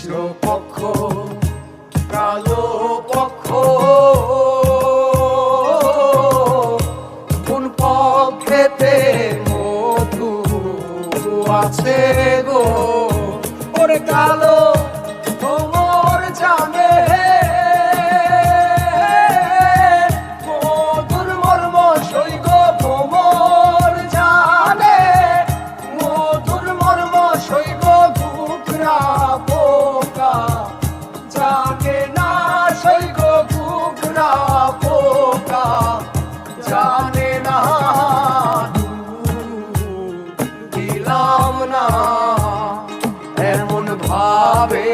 কৃষ্ণ পক্ষ কালো পক্ষ কোন পক্ষেতে মধু আছে গো ওরে কালো ভ্রমর জানে মধুর মর্ম সৈগ ভ্রমর জানে মধুর মর্ম সৈগ ঘুঘরা পোকা জানে না সৈগ ঘুঘরা পোকা জানে না দিলাম না এমন ভাবে